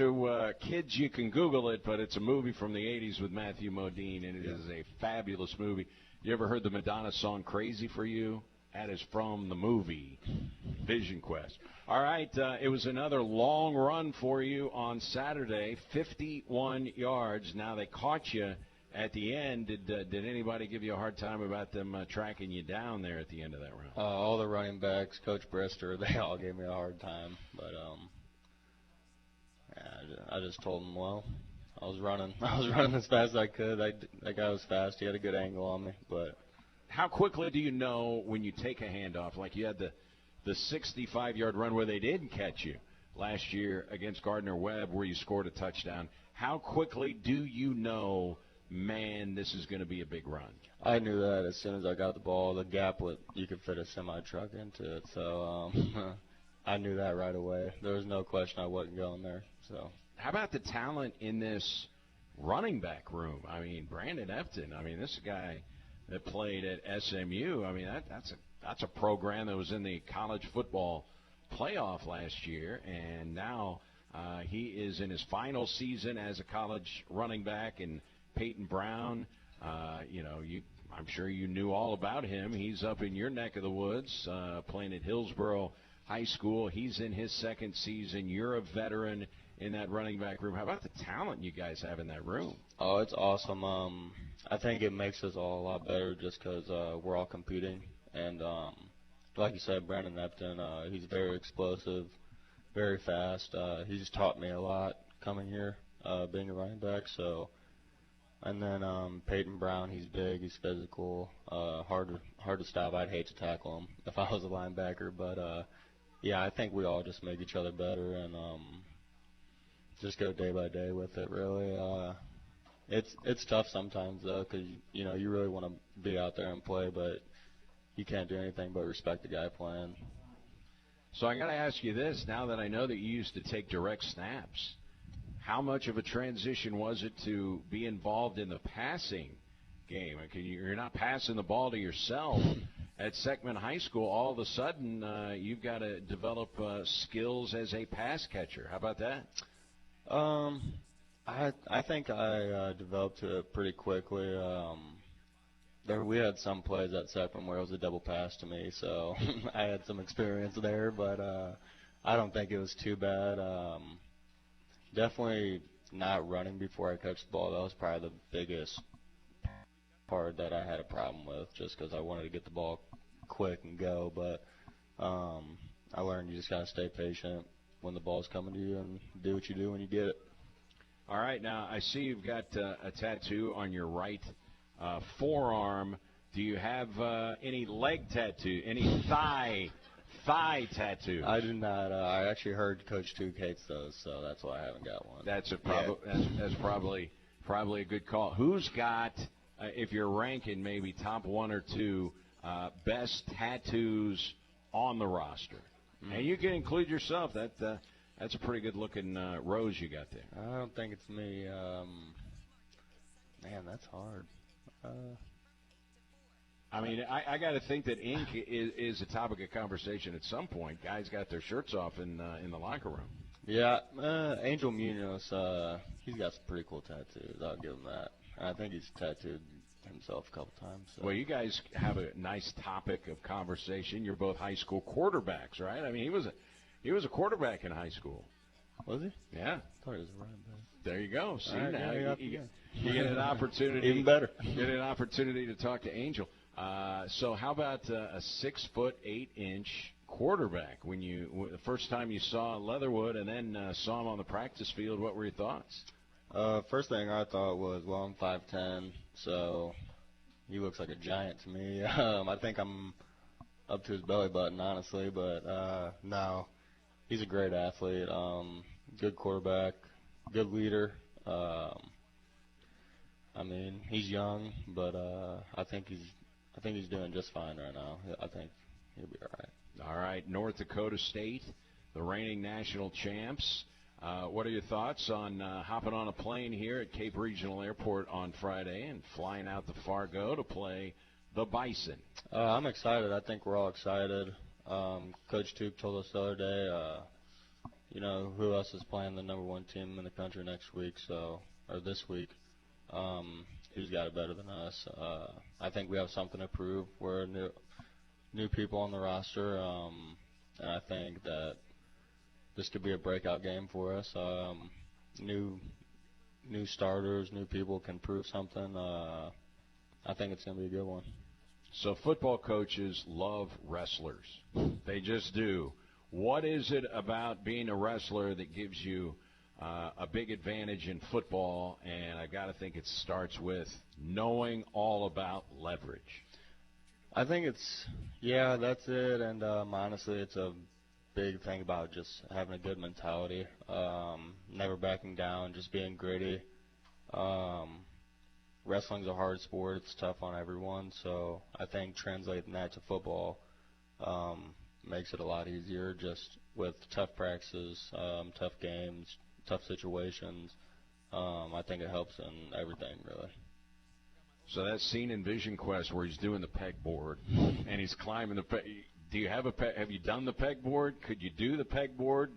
kids, you can Google it, but it's a movie from the 80s with Matthew Modine, and it is a fabulous movie. You ever heard the Madonna song Crazy for You? That is from the movie Vision Quest. All right, it was another long run for you on Saturday, 51 yards. Now they caught you at the end. Did anybody give you a hard time about them tracking you down there at the end of that round?
All the running backs, Coach Brister, they all gave me a hard time. But I just told them, well, I was running as fast as I could. That guy was fast. He had a good angle on me. But
how quickly do you know when you take a handoff? Like you had the 65-yard run where they didn't catch you last year against Gardner-Webb where you scored a touchdown. How quickly do you know, man, this is going to be a big run?
I knew that as soon as I got the ball. The gap, you could fit a semi-truck into it. So I knew that right away. There was no question I wasn't going there. So
how about the talent in this running back room? I mean, Brandon Efton, this guy that played at SMU. That's a program that was in the college football playoff last year, and now He is in his final season as a college running back, and Peyton Brown, I'm sure you knew all about him. He's up in your neck of the woods, playing at Hillsborough High School. He's in his second season. You're a veteran in that running back room. How about the talent you guys have in that room?
Oh, it's awesome. I think it makes us all a lot better just because we're all competing. And like you said, Brandon Nepton, he's very explosive, very fast. He's taught me a lot coming here, being a running back. So, and then Peyton Brown, he's big, he's physical, hard to stop. I'd hate to tackle him if I was a linebacker, but yeah, I think we all just make each other better and just go day by day with it. Really, it's tough sometimes though, because you really want to be out there and play, but you can't do anything but respect the guy playing.
So I got to ask you this, now that I know that you used to take direct snaps, how much of a transition was it to be involved in the passing game? You're not passing the ball to yourself at Seckman High School. All of a sudden, you've got to develop skills as a pass catcher. How about that?
I think I developed it pretty quickly. We had some plays at Seckman where it was a double pass to me, so I had some experience there, but I don't think it was too bad. Definitely not running before I catch the ball. That was probably the biggest part that I had a problem with, just because I wanted to get the ball quick and go. But I learned you just got to stay patient when the ball's coming to you and do what you do when you get it.
All right, now I see you've got a tattoo on your right forearm. Do you have any leg tattoo, any thigh tattoo?
I do not. I actually heard Coach Duke hates those, so that's why I haven't got one.
That's probably a good call. Who's got, if you're ranking maybe top one or two, best tattoos on the roster? Mm-hmm. And you can include yourself. That's a pretty good looking rose you got there.
I don't think it's me. Man, that's hard.
I mean, I got to think that ink is a topic of conversation at some point. Guys got their shirts off in the locker room.
Yeah, Angel Munoz, he's got some pretty cool tattoos. I'll give him that. I think he's tattooed himself a couple times. So.
Well, you guys have a nice topic of conversation. You're both high school quarterbacks, right? I mean, he was a quarterback in high school.
Was he?
Yeah.
I thought he was a running back.
There you go. See,
right,
now you get an opportunity.
Even better.
Get an opportunity to talk to Angel. So how about a 6'8" quarterback? The first time you saw Leatherwood and then saw him on the practice field, what were your thoughts?
First thing I thought was, well, I'm 5'10", so he looks like a giant to me. I think I'm up to his belly button, honestly, but no, he's a great athlete, good quarterback, good leader. I mean, he's young, but I think he's doing just fine right now. I think he'll be all right.
All right, North Dakota State, the reigning national champs. What are your thoughts on hopping on a plane here at Cape Regional Airport on Friday and flying out to Fargo to play the Bison?
I'm excited. I think we're all excited. Coach Duke told us the other day, who else is playing the number one team in the country next week, or this week. Who's got it better than us? I think we have something to prove. We're new people on the roster, and I think that this could be a breakout game for us. New starters, new people can prove something. I think it's going to be a good one.
So football coaches love wrestlers. They just do. What is it about being a wrestler that gives you a big advantage in football? And I got to think it starts with knowing all about leverage.
I think that's it. And honestly, it's a big thing about just having a good mentality, never backing down, just being gritty. Wrestling's a hard sport. It's tough on everyone. So I think translating that to football makes it a lot easier, just with tough practices, tough games, tough situations. I think it helps in everything, really.
So that scene in Vision Quest where he's doing the pegboard and he's climbing the peg, Do you have have you done the pegboard? Could you do the pegboard?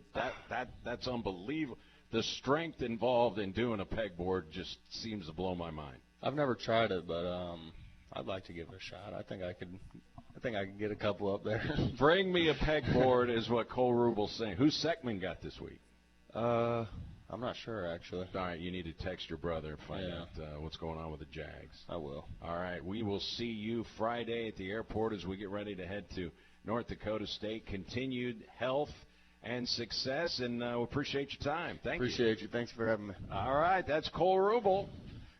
That's unbelievable. The strength involved in doing a pegboard just seems to blow my mind.
I've never tried it, but I'd like to give it a shot. I think I could get a couple up there.
Bring me a pegboard is what Cole Rubel's saying. Who's Seckman got this week?
I'm not sure, actually.
All right, you need to text your brother and find out what's going on with the Jags.
I will.
All right, we will see you Friday at the airport as we get ready to head to North Dakota State. Continued health and success, and we appreciate your time. Thank you.
Appreciate you. Thanks for having me.
All right, that's Cole Rubel.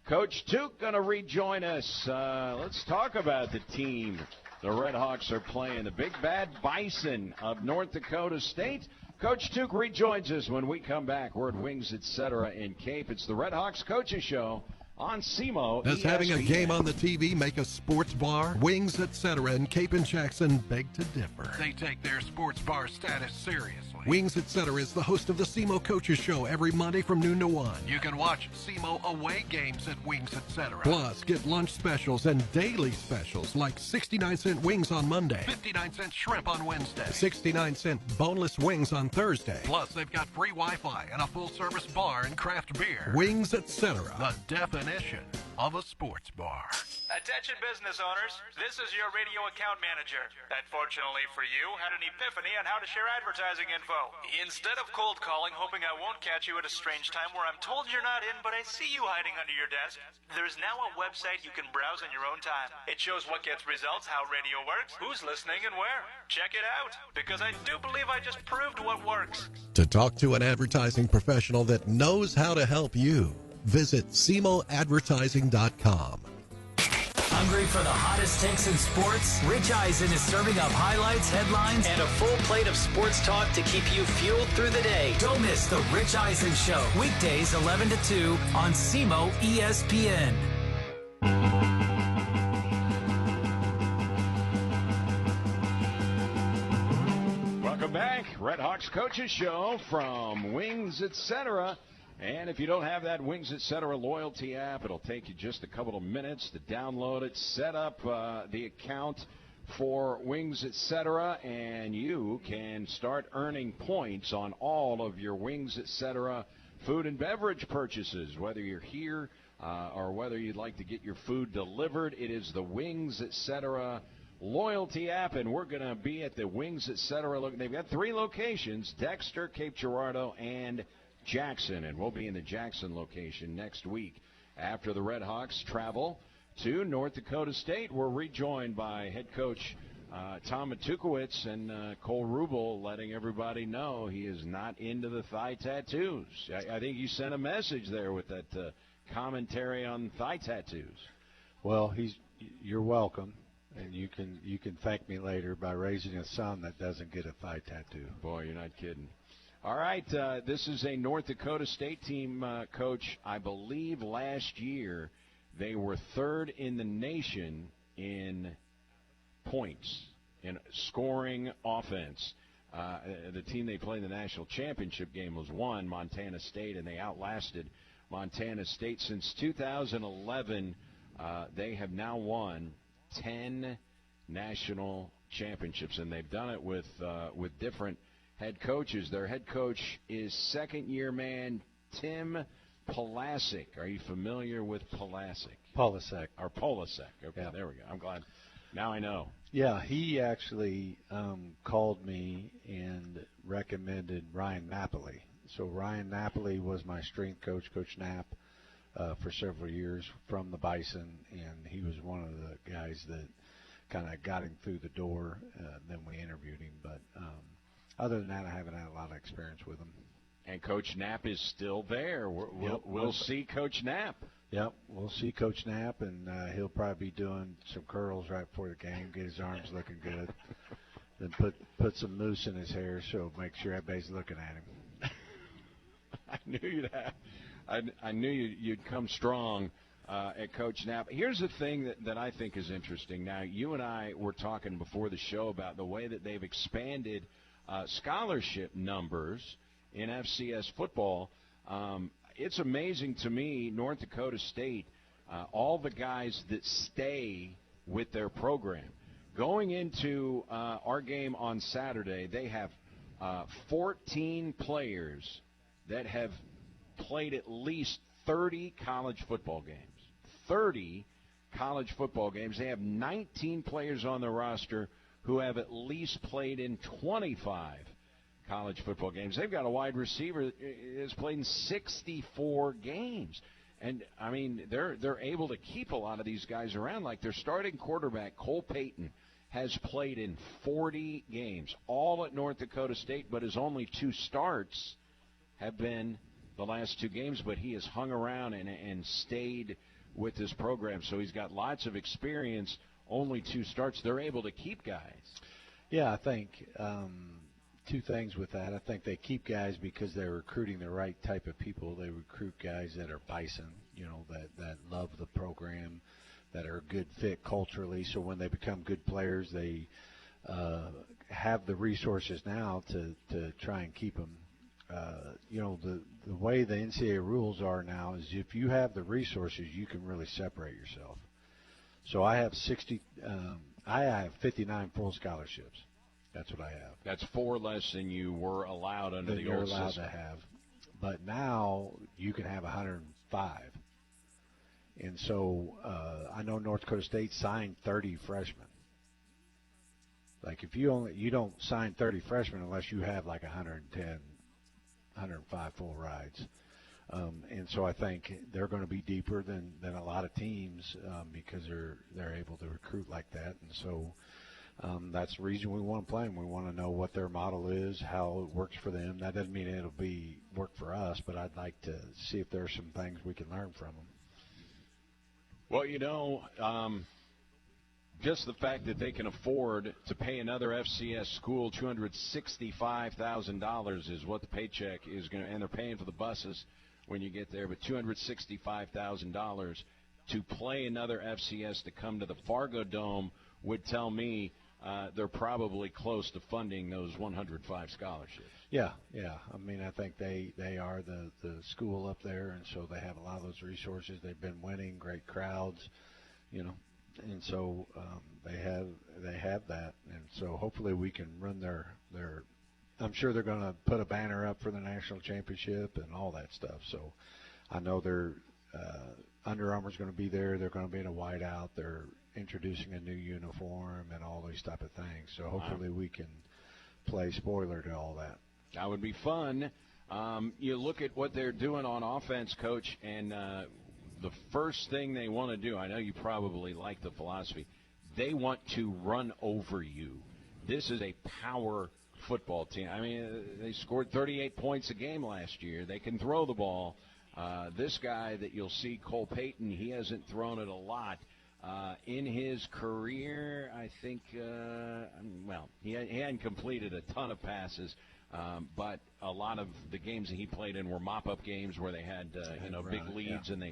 Coach Tuke going to rejoin us. Let's talk about the team the Red Hawks are playing, the Big Bad Bison of North Dakota State. Coach Tuke rejoins us when we come back. We're at Wings, Etc. in Cape. It's the Red Hawks Coaches Show on SEMO.
Does having a game on the TV make a sports bar? Wings, Etc. in Cape and Jackson beg to differ. They take their sports bar status seriously. Wings, Etc. is the host of the SEMO Coaches Show every Monday from noon to 1. You can watch SEMO away games at Wings, Etc. Plus, get lunch specials and daily specials like 69-cent wings on Monday, 59-cent shrimp on Wednesday, 69-cent boneless wings on Thursday. Plus, they've got free Wi-Fi and a full-service bar and craft beer. Wings, Etc. The definition of a sports bar.
Attention business owners, this is your radio account manager that fortunately for you had an epiphany on how to share advertising info. Instead of cold calling hoping I won't catch you at a strange time where I'm told you're not in but I see you hiding under your desk, there's now a website you can browse on your own time. It shows what gets results, how radio works, who's listening and where. Check it out, because I do believe I just proved what works.
To talk to an advertising professional that knows how to help you, visit SEMOadvertising.com.
Hungry for the hottest takes in sports? Rich Eisen is serving up highlights, headlines, and a full plate of sports talk to keep you fueled through the day. Don't miss the Rich Eisen Show, weekdays 11 to 2 on SEMO ESPN.
Welcome back. Red Hawks Coaches Show from Wings, Etc. And if you don't have that Wings, Etc. loyalty app, it'll take you just a couple of minutes to download it, set up the account for Wings, Etc., and you can start earning points on all of your Wings, Etc. food and beverage purchases, whether you're here or whether you'd like to get your food delivered. It is the Wings, Etc. loyalty app, and we're going to be at the Wings, Etc. Look, they've got 3 locations, Dexter, Cape Girardeau, and Jackson, and we'll be in the Jackson location next week. After the Red Hawks travel to North Dakota State, we're rejoined by head coach Tom Matukowicz and Cole Rubel, letting everybody know he is not into the thigh tattoos. I think you sent a message there with that commentary on thigh tattoos.
Well, you're welcome, and you can thank me later by raising a son that doesn't get a thigh tattoo.
Boy, you're not kidding. All right, this is a North Dakota State team, Coach. I believe last year they were 3rd in the nation in points, in scoring offense. The team they played in the national championship game was Montana State, and they outlasted Montana State. Since 2011, they have now won 10 national championships, and they've done it with different head coaches. Their head coach is second-year man Tim Polasek. Are you familiar with Polasek?
Polasek.
Or Polasek. Okay,
yeah.
There we go. I'm glad. Now I know.
Yeah, he actually called me and recommended Ryan Napoli. So Ryan Napoli was my strength coach, Coach Knapp, for several years from the Bison, and he was one of the guys that kind of got him through the door. Then we interviewed him, but other than that, I haven't had a lot of experience with him.
And Coach Knapp is still there. We'll see Coach Knapp.
Yep, we'll see Coach Knapp, and he'll probably be doing some curls right before the game, get his arms looking good. Then put some mousse in his hair, so make sure everybody's looking at him.
I knew you'd come strong at Coach Knapp. Here's the thing that I think is interesting. Now, you and I were talking before the show about the way that they've expanded scholarship numbers in FCS football. It's amazing to me, North Dakota State, all the guys that stay with their program. Going into our game on Saturday, they have 14 players that have played at least 30 college football games. 30 college football games. They have 19 players on the roster who have at least played in 25 college football games. They've got a wide receiver that has played in 64 games. And, I mean, they're able to keep a lot of these guys around. Like their starting quarterback, Cole Payton, has played in 40 games, all at North Dakota State, but his only 2 starts have been the last 2 games, but he has hung around and stayed with this program. So he's got lots of experience, only 2 starts. They're able to keep guys.
Yeah, I think 2 things with that. I think they keep guys because they're recruiting the right type of people. They recruit guys that are bison, that love the program, that are a good fit culturally. So when they become good players, they have the resources now to try and keep them. The way the NCAA rules are now is if you have the resources, you can really separate yourself. So I have 59 full scholarships. That's what I have.
That's 4 less than you were allowed under the old system.
You're allowed to have. But now you can have 105. And so I know North Dakota State signed 30 freshmen. Like if you don't sign 30 freshmen unless you have like 110, 105 full rides. And so I think they're going to be deeper than a lot of teams because they're able to recruit like that. And so that's the reason we want to play them. We want to know what their model is, how it works for them. That doesn't mean it'll be work for us, but I'd like to see if there's some things we can learn from them.
Well, just the fact that they can afford to pay another FCS school $265,000 is what the paycheck is going to, and they're paying for the buses when you get there, but $265,000 to play another FCS to come to the Fargo Dome would tell me they're probably close to funding those 105 scholarships.
Yeah. I mean, I think they are the school up there, and so they have a lot of those resources. They've been winning, great crowds, and so they have that, and so hopefully we can run their. I'm sure they're going to put a banner up for the national championship and all that stuff. So I know they're Under Armour's going to be there. They're going to be in a whiteout. They're introducing a new uniform and all these type of things. So hopefully we can play spoiler to all that.
That would be fun. You look at what they're doing on offense, Coach, and the first thing they want to do, I know you probably like the philosophy, they want to run over you. This is a power football team. I mean, they scored 38 points a game last year. They can throw the ball. This guy that you'll see, Cole Payton, he hasn't thrown it a lot. In his career, I think, he hadn't completed a ton of passes, but a lot of the games that he played in were mop-up games where they had, big leads, and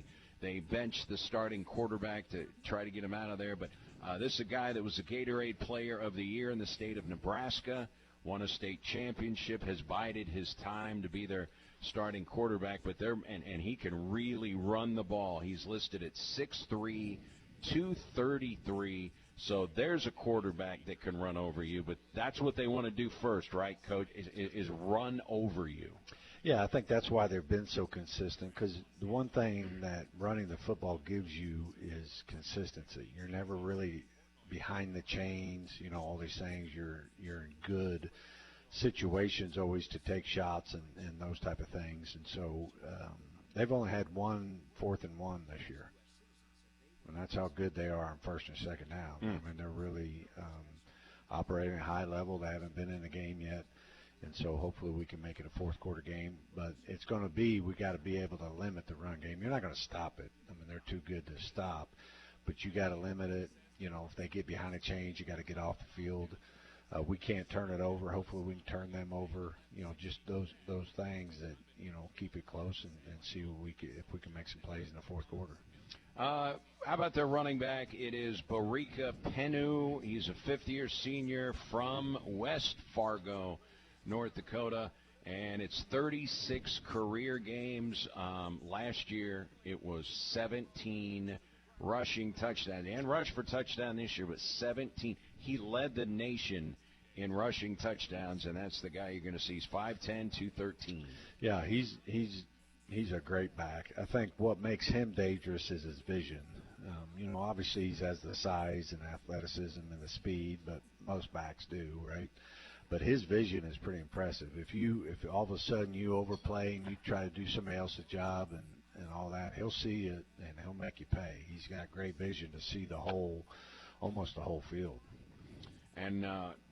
they benched the starting quarterback to try to get him out of there. But this is a guy that was a Gatorade Player of the Year in the state of Nebraska, won a state championship, has bided his time to be their starting quarterback, but and he can really run the ball. He's listed at 6'3", 233, so there's a quarterback that can run over you, but that's what they want to do first, right, Coach, is run over you.
Yeah, I think that's why they've been so consistent, because the one thing that running the football gives you is consistency. You're never really behind the chains, all these things. You're in good situations always to take shots and those type of things, and so they've only had 1 4th and 1 this year. And that's how good they are on first and second down. I mean, they're really operating at a high level. They haven't been in the game yet. And so hopefully we can make it a fourth quarter game. But it's going to be, we got to be able to limit the run game. You're not going to stop it. I mean, they're too good to stop. But you got to limit it. If they get behind a chains, you got to get off the field. We can't turn it over. Hopefully we can turn them over. Just those things that, keep it close and see if we can make some plays in the fourth quarter.
How about their running back? It is Barika Penu. He's a fifth-year senior from West Fargo, North Dakota, and it's 36 career games. Last year it was 17 rushing touchdowns. And rushed for touchdown this year, but 17. He led the nation in rushing touchdowns, and that's the guy you're going to see. He's 5'10", 213.
Yeah, he's a great back. I think what makes him dangerous is his vision. Obviously he has the size and athleticism and the speed, but most backs do, right? But his vision is pretty impressive. If all of a sudden you overplay and you try to do somebody else's job and all that, he'll see it and he'll make you pay. He's got great vision to see almost the whole field.
And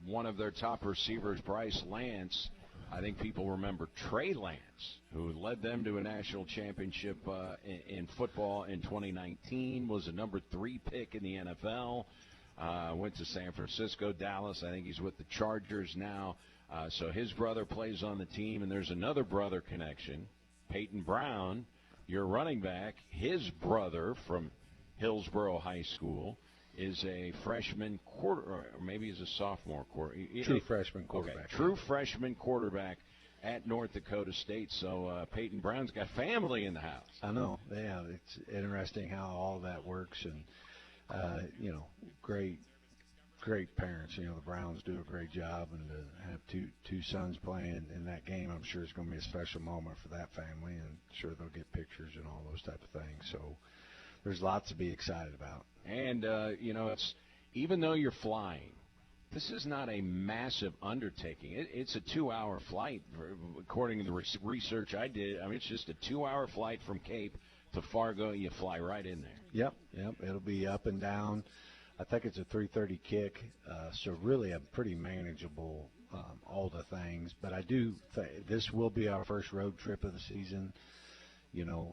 one of their top receivers, Bryce Lance, I think people remember Trey Lance, who led them to a national championship in football in 2019, was a number 3 pick in the NFL, went to San Francisco, Dallas. I think he's with the Chargers now. So his brother plays on the team, and there's another brother connection. Peyton Brown, your running back, his brother from Hillsborough High School is a freshman or maybe he's a sophomore
True freshman quarterback.
Okay, true freshman quarterback at North Dakota State. So Peyton Brown's got family in the house.
I know. Yeah, it's interesting how all that works, and great parents. The Browns do a great job, and to have two sons playing in that game, I'm sure it's going to be a special moment for that family, and sure they'll get pictures and all those type of things. So there's lots to be excited about. And,
it's even though you're flying, this is not a massive undertaking. It's a 2-hour flight, according to the research I did. I mean, it's just a 2-hour flight from Cape to Fargo. You fly right in there.
Yep. It'll be up and down. I think it's a 3:30 kick, so really a pretty manageable, all the things. But I do think this will be our first road trip of the season.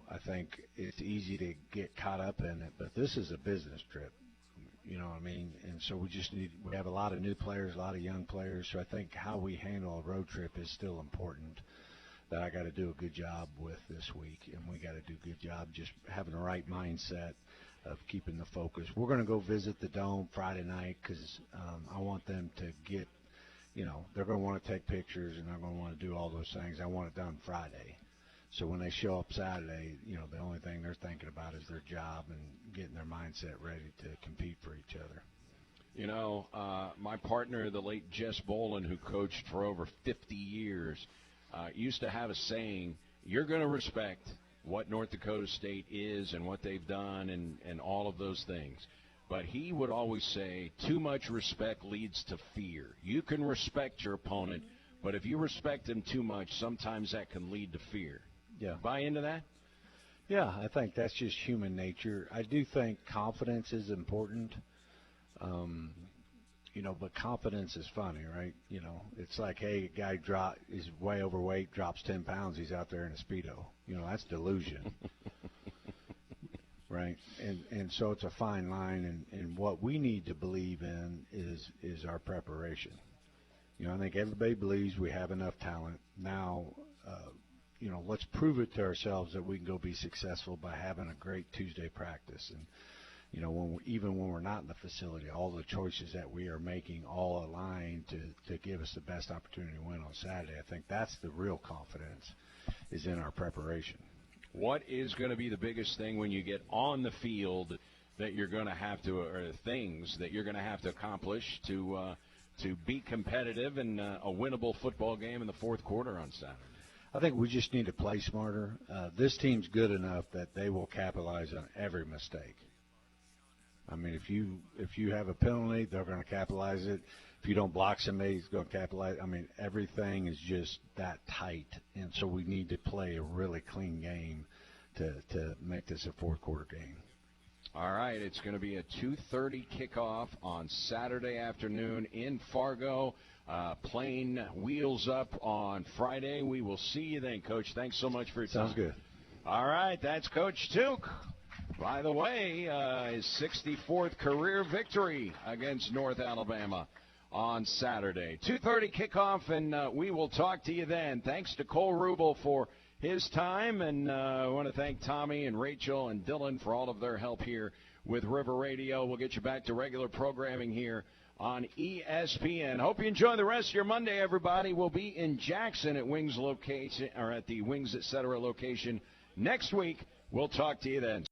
I think it's easy to get caught up in it, but this is a business trip. You know what I mean? And so we have a lot of new players, a lot of young players. So I think how we handle a road trip is still important. That I got to do a good job with this week, and we got to do a good job just having the right mindset of keeping the focus. We're going to go visit the Dome Friday night because I want them to get, they're going to want to take pictures and they're going to want to do all those things. I want it done Friday. So when they show up Saturday, the only thing they're thinking about is their job and getting their mindset ready to compete for each other.
My partner, the late Jess Bolin, who coached for over 50 years, used to have a saying, you're going to respect what North Dakota State is and what they've done and all of those things. But he would always say, too much respect leads to fear. You can respect your opponent, but if you respect him too much, sometimes that can lead to fear.
Yeah.
Buy into that?
Yeah, I think that's just human nature. I do think confidence is important. But confidence is funny, right? It's like, hey, a guy is way overweight, drops 10 pounds, he's out there in a Speedo. That's delusion. Right? And so it's a fine line, and what we need to believe in is our preparation. I think everybody believes we have enough talent. Now, let's prove it to ourselves that we can go be successful by having a great Tuesday practice. And, even when we're not in the facility, all the choices that we are making all align to give us the best opportunity to win on Saturday. I think that's the real confidence is in our preparation.
What is going to be the biggest thing when you get on the field that you're going to have to, or things that you're going to have to accomplish to be competitive in a winnable football game in the fourth quarter on Saturday?
I think we just need to play smarter. This team's good enough that they will capitalize on every mistake. I mean, if you have a penalty, they're going to capitalize it. If you don't block somebody, he's going to capitalize. I mean, everything is just that tight, and so we need to play a really clean game to make this a fourth quarter game.
All right, it's going to be a 2:30 kickoff on Saturday afternoon in Fargo. Plane wheels up on Friday. We will see you then, Coach. Thanks so much for your time.
Sounds good.
All right, that's Coach Tuke. By the way, his 64th career victory against North Alabama on Saturday. 2:30 kickoff, and we will talk to you then. Thanks to Cole Rubel for his time, and I want to thank Tommy and Rachel and Dylan for all of their help here with River Radio. We'll get you back to regular programming here on ESPN. Hope you enjoy the rest of your Monday, everybody. We'll be in Jackson at Wings location, or at the Wings Etc. location next week. We'll talk to you then.